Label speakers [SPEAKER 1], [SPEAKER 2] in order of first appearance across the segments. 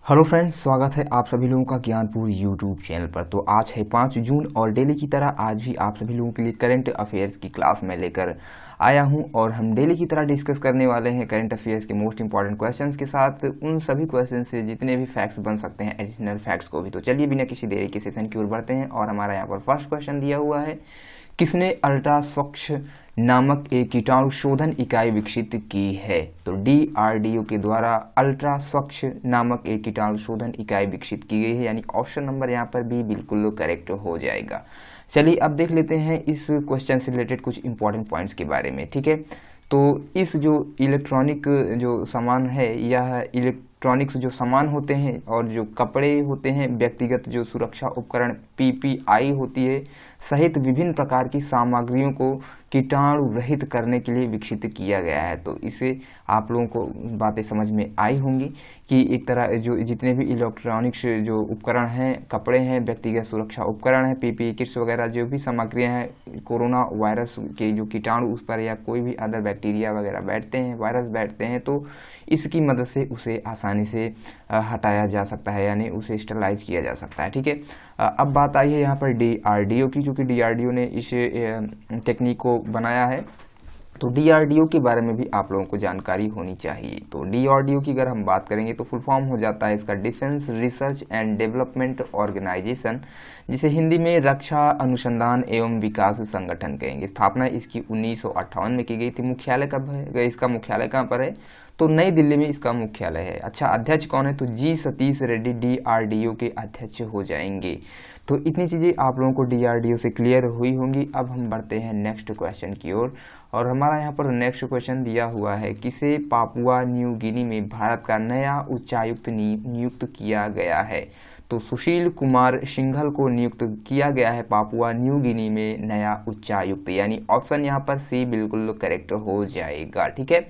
[SPEAKER 1] Hello friends, स्वागत है आप सभी लोगों का ज्ञानपुर यूट्यूब चैनल पर। तो आज है 5 जून और डेली की तरह आज भी आप सभी लोगों के लिए करंट अफेयर्स की क्लास में लेकर आया हूं और हम डेली की तरह डिस्कस करने वाले हैं करंट अफेयर्स के मोस्ट इंपॉर्टेंट क्वेश्चंस के साथ उन सभी क्वेश्चन से जितने भी फैक्ट्स बन सकते हैं, एडिशनल फैक्ट्स को भी। तो चलिए बिना किसी देरी के सेशन की ओर बढ़ते हैं और हमारा यहाँ पर फर्स्ट क्वेश्चन दिया हुआ है, किसने अल्ट्रा स्वच्छ नामक एक कीटाणु शोधन इकाई विकसित की है। तो DRDO के द्वारा अल्ट्रा स्वच्छ नामक एक कीटाणु शोधन इकाई विकसित की गई है, यानी ऑप्शन नंबर यहाँ पर भी बिल्कुल करेक्ट हो जाएगा। चलिए अब देख लेते हैं इस क्वेश्चन से रिलेटेड कुछ इंपॉर्टेंट पॉइंट्स के बारे में। ठीक है, तो इस जो इलेक्ट्रॉनिक जो सामान है, यह इलेक्ट्रॉनिक्स जो सामान होते हैं और जो कपड़े होते हैं, व्यक्तिगत जो सुरक्षा उपकरण PPI होती है, सहित विभिन्न प्रकार की सामग्रियों को कीटाणु रहित करने के लिए विकसित किया गया है। तो इसे आप लोगों को बातें समझ में आई होंगी कि एक तरह जो जितने भी इलेक्ट्रॉनिक्स जो उपकरण हैं, कपड़े हैं, व्यक्तिगत सुरक्षा उपकरण हैं, PPE किट्स वगैरह जो भी सामग्रियां हैं, कोरोना वायरस के जो कीटाणु उस पर या कोई भी अदर बैक्टीरिया वगैरह बैठते हैं, वायरस बैठते हैं, तो इसकी मदद से उसे आसानी से हटाया जा सकता है, यानी उसे स्टरलाइज किया जा सकता है। ठीक है, अब बात आई है यहाँ पर DRDO की, जो कि DRDO ने इस टेक्निक को बनाया है। तो DRDO के बारे में भी आप लोगों को जानकारी होनी चाहिए। तो DRDO की अगर हम बात करेंगे तो फुल फॉर्म हो जाता है इसका defence research and development organisation, जिसे हिंदी में रक्षा अनुसंधान एवं विकास संगठन कहेंगे। स्थापना इसकी 1958 में की गई थी। मुख्यालय कब है, इसका मुख्यालय कहाँ पर है? तो नई दिल्ली में इसका मुख्यालय है। अच्छा, अध्यक्ष कौन है? तो G सतीश रेड्डी DRDO के अध्यक्ष हो जाएंगे। तो इतनी चीज़ें आप लोगों को DRDO से क्लियर हुई होंगी। अब हम बढ़ते हैं नेक्स्ट क्वेश्चन की ओर और हमारा यहाँ पर नेक्स्ट क्वेश्चन दिया हुआ है, किसे पापुआ न्यू गिनी में भारत का नया उच्चायुक्त नियुक्त किया गया है। तो सुशील कुमार सिंघल को नियुक्त किया गया है पापुआ न्यू गिनी में नया उच्चायुक्त, यानी ऑप्शन यहाँ पर C बिल्कुल करेक्ट हो जाएगा। ठीक है,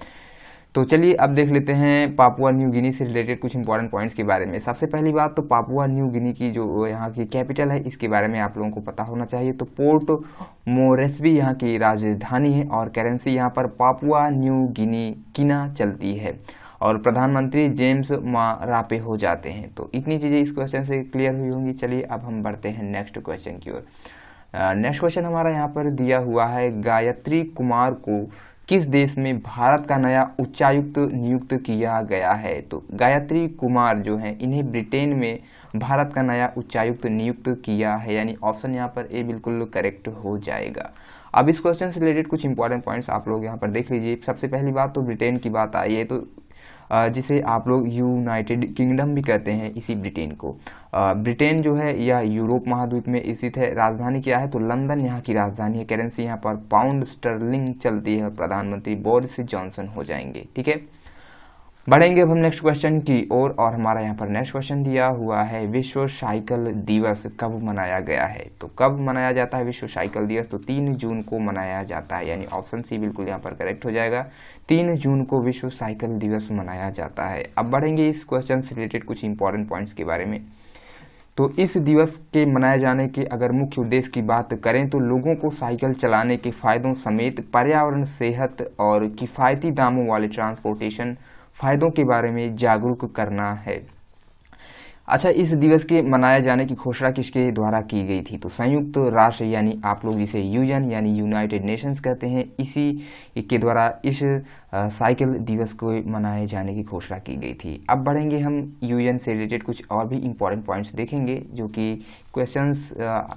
[SPEAKER 1] तो चलिए अब देख लेते हैं पापुआ न्यू गिनी से रिलेटेड कुछ इंपॉर्टेंट पॉइंट्स के बारे में। सबसे पहली बात तो पापुआ न्यू गिनी की जो यहाँ की कैपिटल है, इसके बारे में आप लोगों को पता होना चाहिए। तो पोर्ट मोरेस्बी यहाँ की राजधानी है और करेंसी यहाँ पर पापुआ न्यू गिनी किना चलती है और प्रधानमंत्री जेम्स मारापे हो जाते हैं। तो इतनी चीज़ें इस क्वेश्चन से क्लियर हुई होंगी। चलिए अब हम बढ़ते हैं नेक्स्ट क्वेश्चन की ओर। नेक्स्ट क्वेश्चन हमारा यहाँ पर दिया हुआ है, गायत्री कुमार को किस देश में भारत का नया उच्चायुक्त नियुक्त किया गया है। तो गायत्री कुमार जो हैं, इन्हें ब्रिटेन में भारत का नया उच्चायुक्त नियुक्त किया है, यानी ऑप्शन यहाँ पर A बिल्कुल करेक्ट हो जाएगा। अब इस क्वेश्चन से रिलेटेड कुछ इंपॉर्टेंट पॉइंट्स आप लोग यहाँ पर देख लीजिए। सबसे पहली बात तो ब्रिटेन की बात आई है, तो जिसे आप लोग यूनाइटेड किंगडम भी कहते हैं इसी ब्रिटेन को। ब्रिटेन जो है यह यूरोप महाद्वीप में स्थित है। राजधानी क्या है? तो लंदन यहाँ की राजधानी है। करेंसी यहाँ पर पाउंड स्टर्लिंग चलती है। प्रधानमंत्री बोरिस जॉनसन हो जाएंगे। ठीक है, बढ़ेंगे अब हम नेक्स्ट क्वेश्चन की ओर और हमारा यहाँ पर नेक्स्ट क्वेश्चन दिया हुआ है, विश्व साइकिल दिवस कब मनाया गया है। तो कब मनाया जाता है विश्व साइकिल दिवस? तो 3 जून को मनाया जाता है, यानी ऑप्शन C बिल्कुल यहाँ पर करेक्ट हो जाएगा। 3 जून को विश्व साइकिल दिवस मनाया जाता है। अब बढ़ेंगे इस क्वेश्चन से रिलेटेड कुछ इंपॉर्टेंट पॉइंट्स के बारे में। तो इस दिवस के मनाए जाने के अगर मुख्य उद्देश्य की बात करें तो लोगों को साइकिल चलाने के फायदों समेत पर्यावरण, सेहत और किफ़ायती दामों वाले ट्रांसपोर्टेशन फायदों के बारे में जागरूक करना है। अच्छा, इस दिवस के मनाए जाने की घोषणा किसके द्वारा की गई थी? तो संयुक्त राष्ट्र, यानी आप लोग इसे UN यानी यूनाइटेड नेशंस कहते हैं, इसी के द्वारा इस साइकिल दिवस को मनाए जाने की घोषणा की गई थी। अब बढ़ेंगे हम UN से रिलेटेड कुछ और भी इम्पॉर्टेंट पॉइंट्स देखेंगे जो कि क्वेश्चंस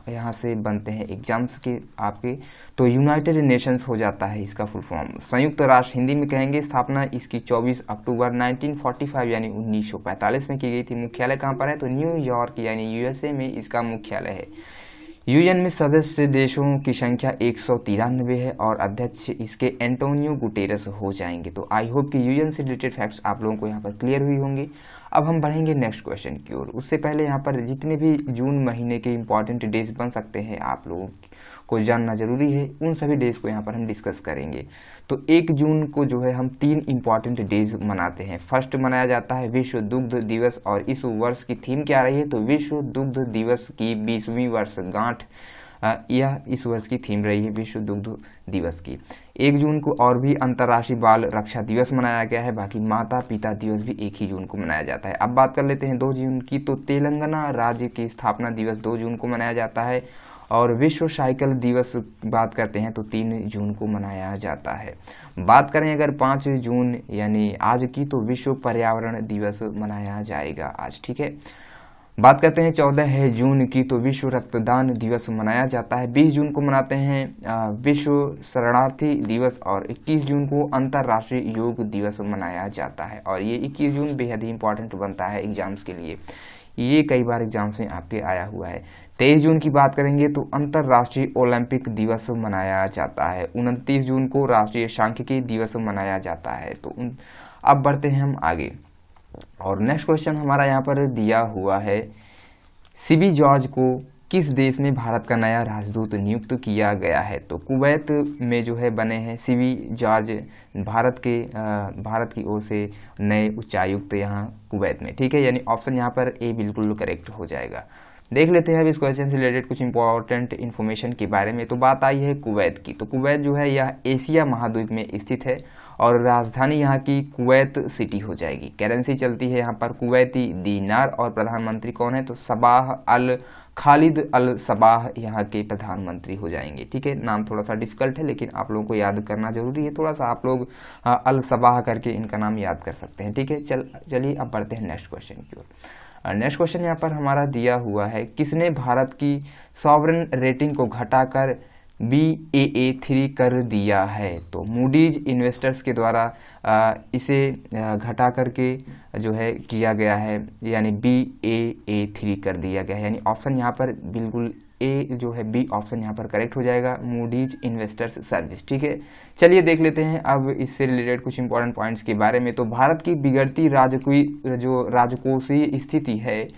[SPEAKER 1] यहाँ से बनते हैं एग्जाम्स के आपके। तो यूनाइटेड नेशंस हो जाता है इसका फुल फॉर्म। संयुक्त राष्ट्र हिंदी में कहेंगे। स्थापना इसकी 24 अक्टूबर 1945 यानी 1945 में की गई थी। मुख्यालय कहाँ पर है? तो न्यूयॉर्क यानी USA में इसका मुख्यालय है। UN में सदस्य देशों की संख्या 193 है और अध्यक्ष इसके एंटोनियो गुटेरस हो जाएंगे। तो आई होप कि UN से रिलेटेड फैक्ट्स आप लोगों को यहाँ पर क्लियर हुई होंगी। अब हम बढ़ेंगे नेक्स्ट क्वेश्चन की ओर। उससे पहले यहाँ पर जितने भी जून महीने के इंपॉर्टेंट डेज बन सकते हैं आप लोगों को जानना जरूरी है, उन सभी डेज को यहाँ पर हम डिस्कस करेंगे। तो 1 जून को जो है हम 3 इंपॉर्टेंट डेज मनाते हैं। फर्स्ट मनाया जाता है विश्व दुग्ध दिवस और इस वर्ष की थीम क्या रही है? तो विश्व दुग्ध दिवस की 20वीं वर्षगांठ यह इस वर्ष की थीम रही है विश्व दुग्ध दिवस की। 1 जून को और भी अंतर्राष्ट्रीय बाल रक्षा दिवस मनाया गया है, बाकी माता पिता दिवस भी 1 ही जून को मनाया जाता है। अब बात कर लेते हैं 2 जून की, तो तेलंगाना राज्य की स्थापना दिवस 2 जून को मनाया जाता है, और विश्व साइकिल दिवस बात करते हैं तो 3 जून को मनाया जाता है। बात करें अगर 5 जून यानी आज की, तो विश्व पर्यावरण दिवस मनाया जाएगा आज, ठीक है। बात करते हैं 14 जून की, तो विश्व रक्तदान दिवस मनाया जाता है। 20 जून को मनाते हैं विश्व शरणार्थी दिवस, और 21 जून को अंतर्राष्ट्रीय योग दिवस मनाया जाता है। और ये 21 जून बेहद ही इंपॉर्टेंट बनता है एग्जाम्स के लिए, ये कई बार एग्जाम्स में आपके आया हुआ है। 23 जून की बात करेंगे तो अंतर्राष्ट्रीय ओलंपिक दिवस मनाया जाता है। 29 जून को राष्ट्रीय सांख्यिकी दिवस मनाया जाता है। तो अब बढ़ते हैं हम आगे, और नेक्स्ट क्वेश्चन हमारा यहाँ पर दिया हुआ है, सीबी जॉर्ज को किस देश में भारत का नया राजदूत नियुक्त किया गया है? तो कुवैत में जो है बने हैं सीबी जॉर्ज, भारत की ओर से नए उच्चायुक्त यहाँ कुवैत में, ठीक है। यानी ऑप्शन यहाँ पर ए बिल्कुल करेक्ट हो जाएगा। देख लेते हैं अब इस क्वेश्चन से रिलेटेड कुछ इंपॉर्टेंट इन्फॉर्मेशन के बारे में। तो बात आई है कुवैत की, तो कुवैत जो है यह एशिया महाद्वीप में स्थित है, और राजधानी यहाँ की कुवैत सिटी हो जाएगी। करेंसी चलती है यहाँ पर कुवैती दीनार, और प्रधानमंत्री कौन है? तो सबाह अल खालिद अल सबाह यहाँ के प्रधानमंत्री हो जाएंगे, ठीक है। नाम थोड़ा सा डिफिकल्ट है, लेकिन आप लोगों को याद करना जरूरी है, थोड़ा सा आप लोग अल सबाह करके इनका नाम याद कर सकते हैं, ठीक है। चलिए अब बढ़ते हैं नेक्स्ट क्वेश्चन की ओर। नेक्स्ट क्वेश्चन यहाँ पर हमारा दिया हुआ है, किसने भारत की सॉवरेन रेटिंग को घटाकर Baa3 कर दिया है? तो मूडीज इन्वेस्टर्स के द्वारा इसे घटा करके जो है किया गया है, यानी Baa3 कर दिया गया है। यानी ऑप्शन यहाँ पर बिल्कुल ए जो है, बी ऑप्शन यहाँ पर करेक्ट हो जाएगा, मूडीज इन्वेस्टर्स सर्विस, ठीक है। चलिए देख लेते हैं अब इससे रिलेटेड कुछ इंपॉर्टेंट पॉइंट्स के बारे में। तो भारत की बिगड़ती राजकोषीय स्थिति है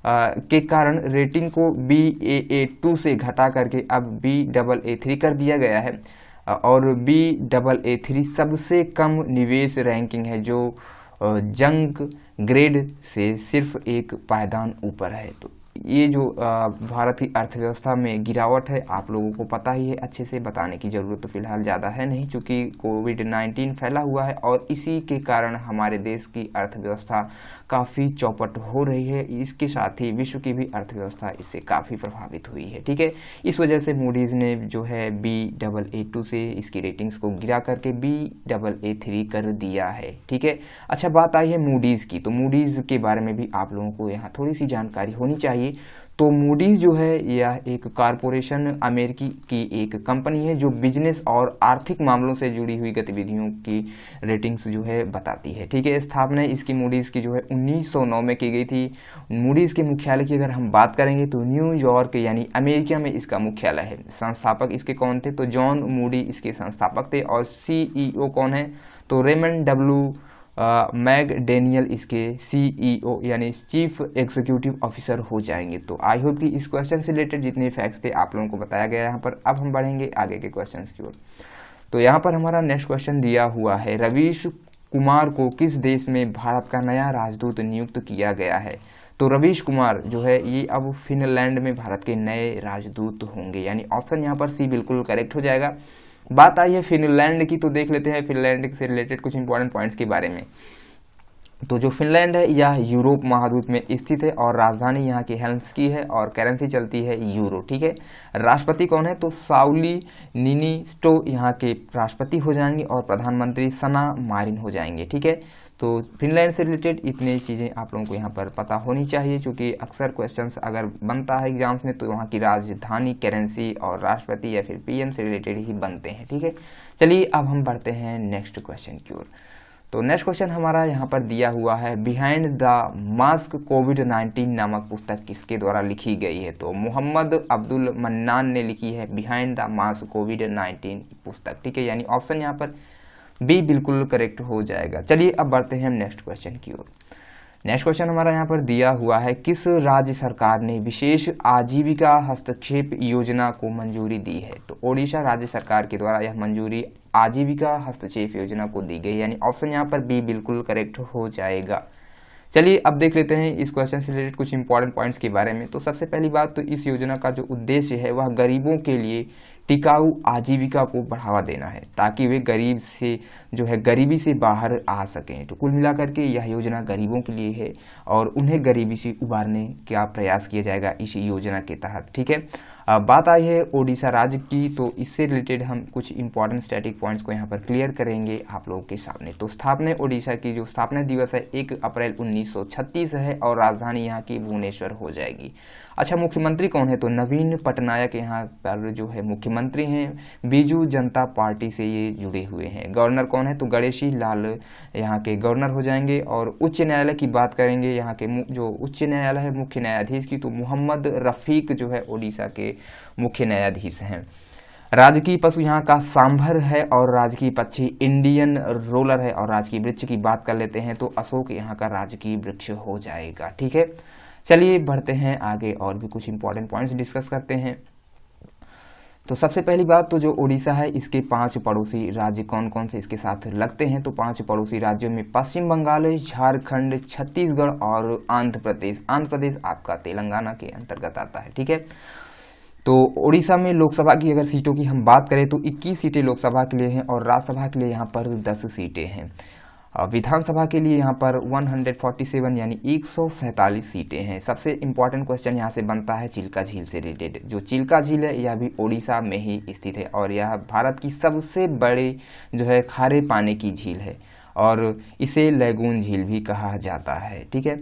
[SPEAKER 1] के कारण रेटिंग को Baa2 से घटा करके अब Baa3 कर दिया गया है, और Baa3 सबसे कम निवेश रैंकिंग है, जो जंक ग्रेड से सिर्फ एक पायदान ऊपर है। तो ये जो भारत की अर्थव्यवस्था में गिरावट है, आप लोगों को पता ही है, अच्छे से बताने की ज़रूरत तो फिलहाल ज़्यादा है नहीं, चूँकि कोविड-19 फैला हुआ है, और इसी के कारण हमारे देश की अर्थव्यवस्था काफ़ी चौपट हो रही है। इसके साथ ही विश्व की भी अर्थव्यवस्था इससे काफ़ी प्रभावित हुई है, ठीक है। इस वजह से मूडीज़ ने जो है Baa2 से इसकी रेटिंग्स को गिरा करके Baa3 कर दिया है, ठीक है। अच्छा, बात आई है मूडीज़ की, तो मूडीज़ के बारे में भी आप लोगों को यहाँ थोड़ी सी जानकारी होनी चाहिए। तो मूडीज जो है यह एक कारपोरेशन अमेरिकी की एक कंपनी है, जो बिजनेस और आर्थिक मामलों से जुड़ी हुई गतिविधियों की रेटिंग्स जो है बताती है, ठीक है। स्थापना इसकी मूडीज की जो है 1909 में की गई थी। मूडीज के मुख्यालय की अगर हम बात करेंगे तो न्यूयॉर्क यानी अमेरिका में इसका मुख्यालय है। संस्थापक इसके कौन थे? तो जॉन मूडी इसके संस्थापक थे, और CEO कौन है? तो रेमंड डब्ल्यू मैकडेनियल इसके CEO यानी चीफ एग्जीक्यूटिव ऑफिसर हो जाएंगे। तो आई होप कि इस क्वेश्चन से रिलेटेड जितने फैक्ट्स थे आप लोगों को बताया गया यहाँ पर। अब हम बढ़ेंगे आगे के क्वेश्चंस की ओर। तो यहाँ पर हमारा नेक्स्ट क्वेश्चन दिया हुआ है, रवीश कुमार को किस देश में भारत का नया राजदूत नियुक्त किया गया है? तो रवीश कुमार जो है ये अब फिनलैंड में भारत के नए राजदूत होंगे, यानी ऑप्शन यहाँ पर सी बिल्कुल करेक्ट हो जाएगा। बात आई है फिनलैंड की, तो देख लेते हैं फिनलैंड से रिलेटेड कुछ इंपॉर्टेंट पॉइंट्स के बारे में। तो जो फिनलैंड है यह यूरोप महाद्वीप में स्थित है, और राजधानी यहाँ की हेल्सिंकी है, और करेंसी चलती है यूरो, ठीक है। राष्ट्रपति कौन है? तो साउली निनिस्टो यहाँ के राष्ट्रपति हो जाएंगे, और प्रधानमंत्री सना मारिन हो जाएंगे, ठीक है। तो फिनलैंड से रिलेटेड इतनी चीज़ें आप लोगों को यहाँ पर पता होनी चाहिए, क्योंकि अक्सर क्वेश्चंस अगर बनता है एग्जाम्स में तो वहाँ की राजधानी, करेंसी और राष्ट्रपति या फिर PM से रिलेटेड ही बनते हैं, ठीक है। चलिए अब हम बढ़ते हैं नेक्स्ट क्वेश्चन की ओर। तो नेक्स्ट क्वेश्चन हमारा यहाँ पर दिया हुआ है, बिहाइंड द मास्क कोविड-19 नामक पुस्तक किसके द्वारा लिखी गई है? तो मोहम्मद अब्दुल मन्नान ने लिखी है बिहाइंड द मास्क कोविड-19 पुस्तक, ठीक है। यानी ऑप्शन यहाँ पर बी बिल्कुल करेक्ट हो जाएगा। चलिए अब बढ़ते हैं नेक्स्ट क्वेश्चन की ओर। नेक्स्ट क्वेश्चन हमारा यहाँ पर दिया हुआ है, किस राज्य सरकार ने विशेष आजीविका हस्तक्षेप योजना को मंजूरी दी है? तो ओडिशा राज्य सरकार के द्वारा यह मंजूरी आजीविका हस्तक्षेप योजना को दी गई, यानी ऑप्शन यहाँ पर बी बिल्कुल करेक्ट हो जाएगा। चलिए अब देख लेते हैं इस क्वेश्चन से रिलेटेड कुछ इंपॉर्टेंट पॉइंट्स के बारे में। तो सबसे पहली बात, तो इस योजना का जो उद्देश्य है वह गरीबों के लिए टिकाऊ आजीविका को बढ़ावा देना है, ताकि वे गरीब से जो है गरीबी से बाहर आ सकें। तो कुल मिलाकर के यह योजना गरीबों के लिए है और उन्हें गरीबी से उबारने का प्रयास किया जाएगा इस योजना के तहत। ठीक है, बात आई है ओडिशा राज्य की, तो इससे रिलेटेड हम कुछ इंपॉर्टेंट स्टैटिक पॉइंट्स को यहाँ पर क्लियर करेंगे आप लोगों के सामने। तो स्थापना ओडिशा की जो स्थापना दिवस है 1 अप्रैल 1936 है और राजधानी यहाँ की भुवनेश्वर हो जाएगी। अच्छा, मुख्यमंत्री कौन है? तो नवीन पटनायक यहाँ पर जो है मुख्यमंत्री हैं। बीजू जनता पार्टी से ये जुड़े हुए हैं। गवर्नर कौन है? तो गणेशी लाल यहाँ के गवर्नर हो जाएंगे। और उच्च न्यायालय की बात करेंगे, यहाँ के जो उच्च न्यायालय है मुख्य न्यायाधीश की, तो मोहम्मद रफीक जो है ओडिशा के मुख्य न्यायाधीश हैं। राजकीय पशु यहाँ का सांभर है और राजकीय पक्षी इंडियन रोलर है। और राजकीय वृक्ष की बात कर लेते हैं तो अशोक यहाँ का राजकीय वृक्ष हो जाएगा। ठीक है, चलिए बढ़ते हैं आगे और भी कुछ इंपॉर्टेंट पॉइंट्स डिस्कस करते हैं। तो सबसे पहली बात, तो जो उड़ीसा है इसके 5 पड़ोसी राज्य कौन कौन से इसके साथ लगते हैं? तो 5 पड़ोसी राज्यों में पश्चिम बंगाल, झारखंड, छत्तीसगढ़ और आंध्र प्रदेश। आंध्र प्रदेश आपका तेलंगाना के अंतर्गत आता है। ठीक है, तो उड़ीसा में लोकसभा की अगर सीटों की हम बात करें तो 21 सीटें लोकसभा के लिए हैं और राज्यसभा के लिए यहाँ पर 10 सीटें हैं। विधानसभा के लिए यहाँ पर 147 यानी 147 सीटें हैं। सबसे इम्पॉर्टेंट क्वेश्चन यहाँ से बनता है चिल्का झील से रिलेटेड। जो चिल्का झील है यह भी ओडिशा में ही स्थित है और यह भारत की सबसे बड़ी जो है खारे पानी की झील है और इसे लैगून झील भी कहा जाता है। ठीक है,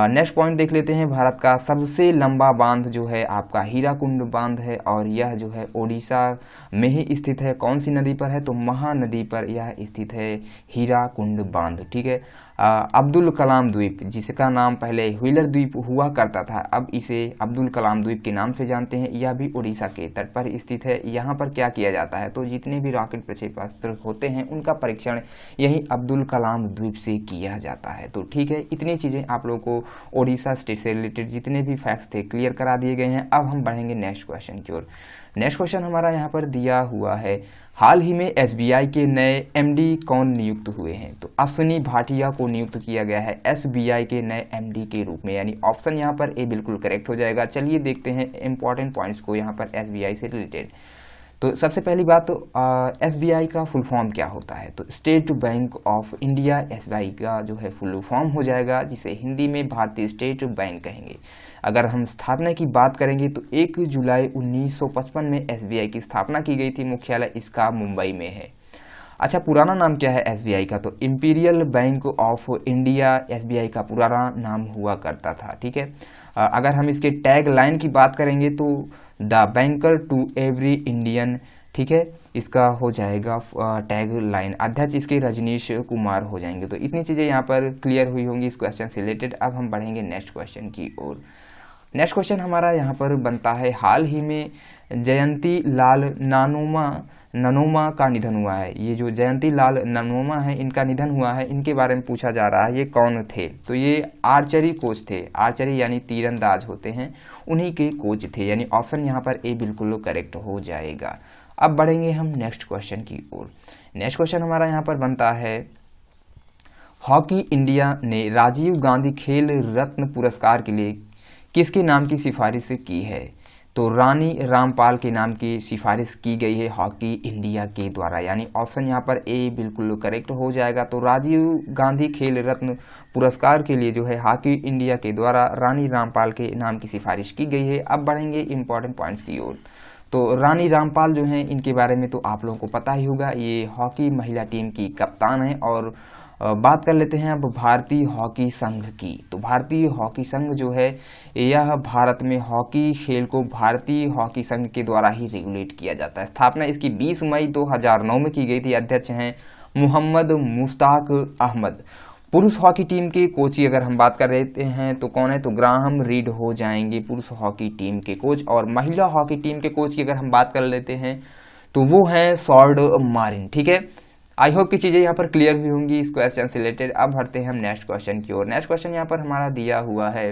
[SPEAKER 1] नेक्स्ट पॉइंट देख लेते हैं। भारत का सबसे लंबा बांध जो है आपका हीराकुंड बांध है और यह जो है ओडिशा में ही स्थित है। कौन सी नदी पर है? तो महानदी पर यह स्थित है हीराकुंड बांध। ठीक है, अब्दुल कलाम द्वीप, जिसका नाम पहले व्हीलर द्वीप हुआ करता था, अब इसे अब्दुल कलाम द्वीप के नाम से जानते हैं। यह भी उड़ीसा के तट पर स्थित है। यहाँ पर क्या किया जाता है? तो जितने भी रॉकेट प्रक्षेपास्त्र होते हैं उनका परीक्षण यही अब्दुल कलाम द्वीप से किया जाता है। तो ठीक है, इतनी चीज़ें आप लोगों को ओडिशा स्टेट से रिलेटेड जितने भी फैक्ट्स थे क्लियर करा दिए गए हैं। अब हम बढ़ेंगे नेक्स्ट क्वेश्चन की ओर। नेक्स्ट क्वेश्चन हमारा यहाँ पर दिया हुआ है, हाल ही में एसबीआई के नए एमडी कौन नियुक्त हुए हैं? तो अश्विनी भाटिया को नियुक्त किया गया है एसबीआई के नए एमडी के रूप में, यानी ऑप्शन यहाँ पर ए बिल्कुल करेक्ट हो जाएगा। चलिए देखते हैं इंपॉर्टेंट पॉइंट्स को यहाँ पर एसबीआई से रिलेटेड। तो सबसे पहली बात, तो एसबीआई का फुल फॉर्म क्या होता है? तो state bank of India SBI का जो है फुल फॉर्म हो जाएगा, जिसे हिंदी में भारतीय स्टेट बैंक कहेंगे। अगर हम स्थापना की बात करेंगे तो 1 जुलाई 1955 में एसबीआई की स्थापना की गई थी। मुख्यालय इसका मुंबई में है। अच्छा, पुराना नाम क्या है एसबीआई का? तो imperial bank of India SBI का पुराना नाम हुआ करता था। ठीक है, अगर हम इसके टैग लाइन की बात करेंगे तो the banker to every Indian, ठीक है, इसका हो जाएगा टैग लाइन। अध्यक्ष इसके रजनीश कुमार हो जाएंगे। तो इतनी चीज़ें यहाँ पर क्लियर हुई होंगी इस क्वेश्चन से रिलेटेड। अब हम बढ़ेंगे नेक्स्ट क्वेश्चन की ओर। नेक्स्ट क्वेश्चन हमारा यहाँ पर बनता है, हाल ही में जयंती लाल ननोमा का निधन हुआ है। ये जो जयंती लाल ननोमा है इनका निधन हुआ है, इनके बारे में पूछा जा रहा है ये कौन थे? तो ये आर्चरी कोच थे। आर्चरी यानी तीरंदाज होते हैं, उन्हीं के कोच थे, यानी ऑप्शन यहाँ पर ए बिल्कुल करेक्ट हो जाएगा। अब बढ़ेंगे हम नेक्स्ट क्वेश्चन की ओर। नेक्स्ट क्वेश्चन हमारा यहाँ पर बनता है, हॉकी इंडिया ने राजीव गांधी खेल रत्न पुरस्कार के लिए किसके नाम की सिफारिश की है? तो रानी रामपाल के नाम की सिफारिश की गई है हॉकी इंडिया के द्वारा, यानी ऑप्शन यहाँ पर ए बिल्कुल करेक्ट हो जाएगा। तो राजीव गांधी खेल रत्न पुरस्कार के लिए जो है हॉकी इंडिया के द्वारा रानी रामपाल के नाम की सिफारिश की गई है। अब बढ़ेंगे इंपॉर्टेंट पॉइंट्स की ओर। तो रानी रामपाल जो हैं इनके बारे में तो आप लोगों को पता ही होगा, ये हॉकी महिला टीम की कप्तान है। और बात कर लेते हैं अब भारतीय हॉकी संघ की। तो भारतीय हॉकी संघ जो है यह भारत में हॉकी खेल को भारतीय हॉकी संघ के द्वारा ही रेगुलेट किया जाता है। स्थापना इसकी 20 मई 2009 में की गई थी। अध्यक्ष हैं मोहम्मद मुश्ताक अहमद। पुरुष हॉकी टीम के कोच की अगर हम बात कर रहे हैं तो कौन है? तो ग्राहम रीड हो जाएंगे पुरुष हॉकी टीम के कोच। और महिला हॉकी टीम के कोच की अगर हम बात कर लेते हैं तो वो हैं सॉर्ड मारिन। ठीक है, आई होप की चीज़ें यहाँ पर क्लियर हुई होंगी इस क्वेश्चन से रिलेटेड। अब बढ़ते हैं हम नेक्स्ट क्वेश्चन की ओर। नेक्स्ट क्वेश्चन यहाँ पर हमारा दिया हुआ है,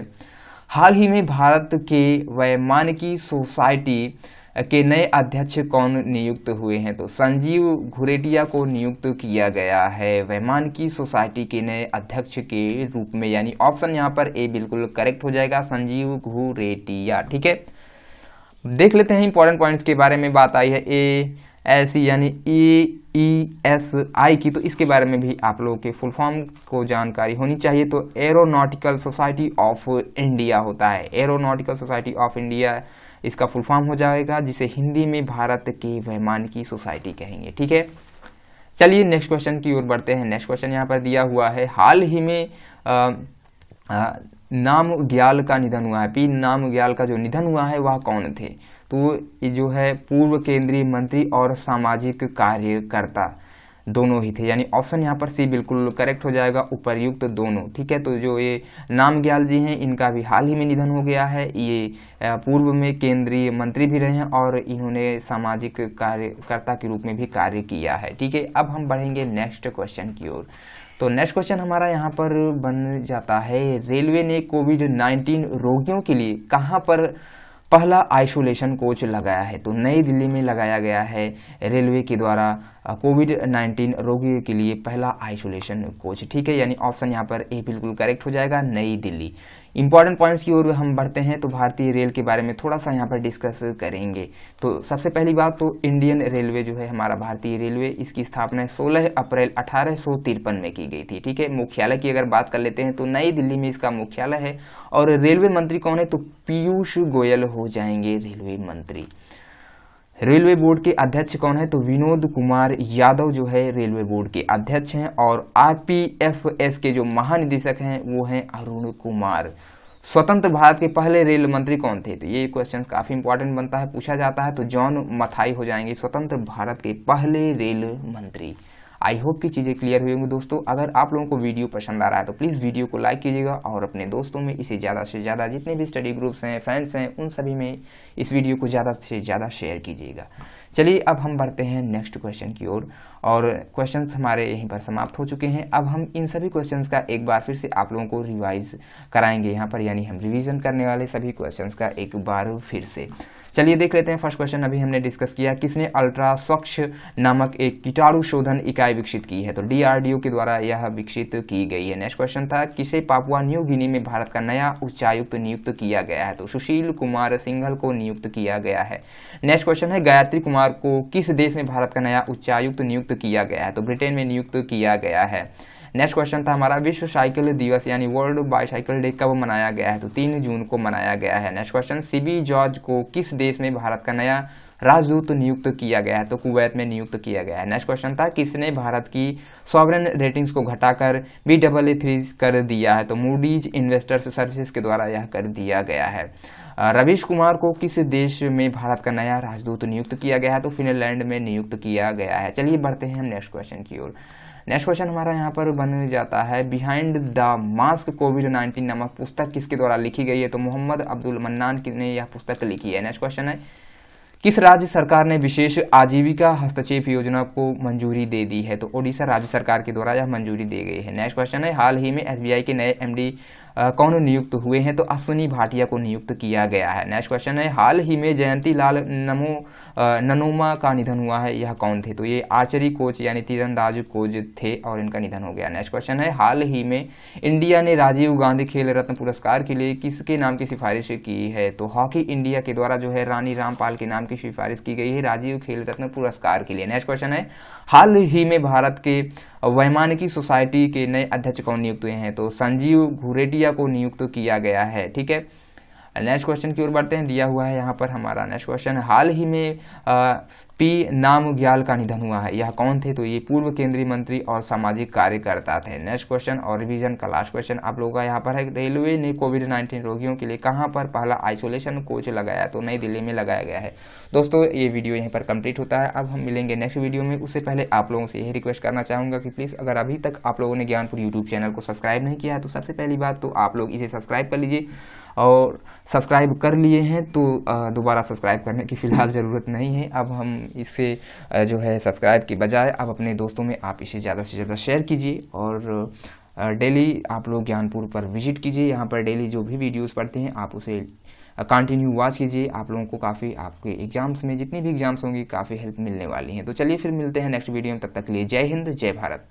[SPEAKER 1] हाल ही में भारत के वैमानिकी सोसाइटी के नए अध्यक्ष कौन नियुक्त हुए हैं? तो संजीव घुरेटिया को नियुक्त किया गया है वैमानिकी सोसाइटी के नए अध्यक्ष के रूप में, यानी ऑप्शन यहाँ पर ए बिल्कुल करेक्ट हो जाएगा, संजीव घुरेटिया। ठीक है, देख लेते हैं इंपॉर्टेंट पॉइंट्स के बारे में। बात आई है ASI यानी EESI की, तो इसके बारे में भी आप लोगों के फुल फॉर्म को जानकारी होनी चाहिए। तो एरोनॉटिकल सोसाइटी ऑफ इंडिया होता है, एरोनॉटिकल सोसाइटी ऑफ इंडिया इसका फुल फॉर्म हो जाएगा, जिसे हिंदी में भारत की वैमानिकी सोसाइटी कहेंगे। ठीक है, चलिए नेक्स्ट क्वेश्चन की ओर बढ़ते हैं। नेक्स्ट क्वेश्चन यहाँ पर दिया हुआ है, हाल ही में नामग्याल का निधन हुआ है। पी नामग्याल का जो निधन हुआ है वह कौन थे? तो ये जो है पूर्व केंद्रीय मंत्री और सामाजिक कार्यकर्ता दोनों ही थे, यानी ऑप्शन यहाँ पर सी बिल्कुल करेक्ट हो जाएगा, उपर्युक्त दोनों। ठीक है, तो जो ये नामग्याल जी हैं इनका भी हाल ही में निधन हो गया है। ये पूर्व में केंद्रीय मंत्री भी रहे हैं और इन्होंने सामाजिक कार्यकर्ता के रूप में भी कार्य किया है। ठीक है, अब हम बढ़ेंगे नेक्स्ट क्वेश्चन की ओर। तो नेक्स्ट क्वेश्चन हमारा यहाँ पर बन जाता है, रेलवे ने कोविड-19 रोगियों के लिए कहाँ पर पहला आइसोलेशन कोच लगाया है? तो नई दिल्ली में लगाया गया है रेलवे के द्वारा कोविड-19 रोगियों के लिए पहला आइसोलेशन कोच। ठीक है, यानी ऑप्शन यहाँ पर ए बिल्कुल करेक्ट हो जाएगा, नई दिल्ली। इंपॉर्टेंट पॉइंट्स की ओर हम बढ़ते हैं, तो भारतीय रेल के बारे में थोड़ा सा यहाँ पर डिस्कस करेंगे। तो सबसे पहली बात तो इंडियन रेलवे जो है हमारा भारतीय रेलवे, इसकी स्थापना 16 अप्रैल 1853 में की गई थी। ठीक है, मुख्यालय की अगर बात कर लेते हैं तो नई दिल्ली में इसका मुख्यालय है। और रेलवे मंत्री कौन है? तो पीयूष गोयल हो जाएंगे रेलवे मंत्री। रेलवे बोर्ड के अध्यक्ष कौन है? तो विनोद कुमार यादव जो है रेलवे बोर्ड के अध्यक्ष हैं। और RPFS के जो महानिदेशक हैं वो हैं अरुण कुमार। स्वतंत्र भारत के पहले रेल मंत्री कौन थे? तो ये क्वेश्चन काफी इंपॉर्टेंट बनता है, पूछा जाता है। तो जॉन मथाई हो जाएंगे स्वतंत्र भारत के पहले रेल मंत्री। आई होप की चीज़ें क्लियर हुई होंगी दोस्तों। अगर आप लोगों को वीडियो पसंद आ रहा है तो प्लीज़ वीडियो को लाइक कीजिएगा और अपने दोस्तों में इसे ज़्यादा से ज़्यादा, जितने भी स्टडी ग्रुप्स हैं, फ्रेंड्स हैं, उन सभी में इस वीडियो को ज़्यादा से ज़्यादा शेयर कीजिएगा। चलिए अब हम बढ़ते हैं नेक्स्ट क्वेश्चन की ओर। और क्वेश्चंस हमारे यहीं पर समाप्त हो चुके हैं। अब हम इन सभी क्वेश्चंस का एक बार फिर से आप लोगों को रिवाइज कराएंगे यहाँ पर, यानी हम रिवीजन करने वाले सभी क्वेश्चंस का एक बार फिर से। चलिए देख लेते हैं। फर्स्ट क्वेश्चन अभी हमने डिस्कस किया, किसने अल्ट्रा स्वच्छ नामक एक कीटाणु शोधन इकाई विकसित की है? तो DRDO के द्वारा यह विकसित की गई है। नेक्स्ट क्वेश्चन था, किसे पापुआ न्यू गिनी में भारत का नया उच्चायुक्त नियुक्त किया गया है? तो सुशील कुमार सिंघल को नियुक्त किया गया है। नेक्स्ट क्वेश्चन है, गायत्री कुमार को किस देश में भारत का नया उच्चायुक्त नियुक्त किया गया है? तो ब्रिटेन में नियुक्त किया गया है। नेक्स्ट क्वेश्चन था हमारा, विश्व साइकिल दिवस यानी वर्ल्ड बाईसाइकिल डे कब मनाया गया है? तो 3 जून को मनाया गया है। नेक्स्ट क्वेश्चन, CB जॉर्ज को किस देश में भारत का नया राजदूत नियुक्त किया गया है? तो कुवैत में नियुक्त किया गया है। नेक्स्ट क्वेश्चन था, किसने भारत की सॉवरेन रेटिंग्स को घटाकर Baa3 कर दिया है? तो मूडीज इन्वेस्टर्स सर्विसेज के द्वारा यह कर दिया गया है। रवीश कुमार को किस देश में भारत का नया राजदूत नियुक्त किया गया है? तो फिनलैंड में नियुक्त किया गया है। चलिए बढ़ते हैं हम नेक्स्ट क्वेश्चन की ओर। नेक्स्ट क्वेश्चन हमारा यहाँ पर बन जाता है, बिहाइंड द मास्क कोविड-19 नामक पुस्तक किसके द्वारा लिखी गई है? तो मोहम्मद अब्दुल मन्नान ने यह पुस्तक लिखी है। नेक्स्ट क्वेश्चन है, किस राज्य सरकार ने विशेष आजीविका हस्तक्षेप योजना को मंजूरी दे दी है? तो ओडिशा राज्य सरकार के द्वारा यह मंजूरी दी गई है। नेक्स्ट क्वेश्चन है, हाल ही में SBI के नए MD कौन नियुक्त हुए हैं? तो अश्विनी भाटिया को नियुक्त किया गया है। नेक्स्ट क्वेश्चन है, हाल ही में जयंती लाल ननोमा का निधन हुआ है, यह कौन थे? तो ये आर्चरी कोच यानी तीरंदाज कोच थे और इनका निधन हो गया। नेक्स्ट क्वेश्चन है, हाल ही में इंडिया ने राजीव गांधी खेल रत्न पुरस्कार के लिए किसके नाम की सिफारिश की है? तो हॉकी इंडिया के द्वारा जो है रानी रामपाल के नाम की सिफारिश की गई है राजीव खेल रत्न पुरस्कार के लिए। नेक्स्ट क्वेश्चन है, हाल ही में भारत के वैमानिकी सोसाइटी के नए अध्यक्ष कौन नियुक्त हुए हैं? तो संजीव घुरेटिया को नियुक्त किया गया है। ठीक है, नेक्स्ट क्वेश्चन की ओर बढ़ते हैं। दिया हुआ है यहाँ पर हमारा नेक्स्ट क्वेश्चन, हाल ही में पी नामग्याल का निधन हुआ है, यह कौन थे? तो ये पूर्व केंद्रीय मंत्री और सामाजिक कार्यकर्ता थे। नेक्स्ट क्वेश्चन और रिवीजन का लास्ट क्वेश्चन आप लोगों का यहाँ पर है, रेलवे ने कोविड-19 रोगियों के लिए कहाँ पर पहला आइसोलेशन कोच लगाया? तो नई दिल्ली में लगाया गया है। दोस्तों ये वीडियो यहीं पर कंप्लीट होता है। अब हम मिलेंगे नेक्स्ट वीडियो में। उससे पहले आप लोगों से यही रिक्वेस्ट करना चाहूँगा कि प्लीज़ अगर अभी तक आप लोगों ने ज्ञानपुर यूट्यूब चैनल को सब्सक्राइब नहीं किया है तो सबसे पहली बात तो आप लोग इसे सब्सक्राइब कर लीजिए, और सब्सक्राइब कर लिए हैं तो दोबारा सब्सक्राइब करने की फ़िलहाल ज़रूरत नहीं है। अब हम इसे जो है सब्सक्राइब के बजाय अब अपने दोस्तों में आप इसे ज़्यादा से ज़्यादा शेयर कीजिए, और डेली आप लोग ज्ञानपुर पर विजिट कीजिए। यहाँ पर डेली जो भी वीडियोस पढ़ते हैं आप उसे कंटिन्यू वॉच कीजिए, आप लोगों को काफ़ी आपके एग्जाम्स में जितनी भी एग्जाम्स होंगी काफ़ी हेल्प मिलने वाली हैं। तो चलिए फिर मिलते हैं नेक्स्ट वीडियो में, तब तक के लिए जय हिंद जय भारत।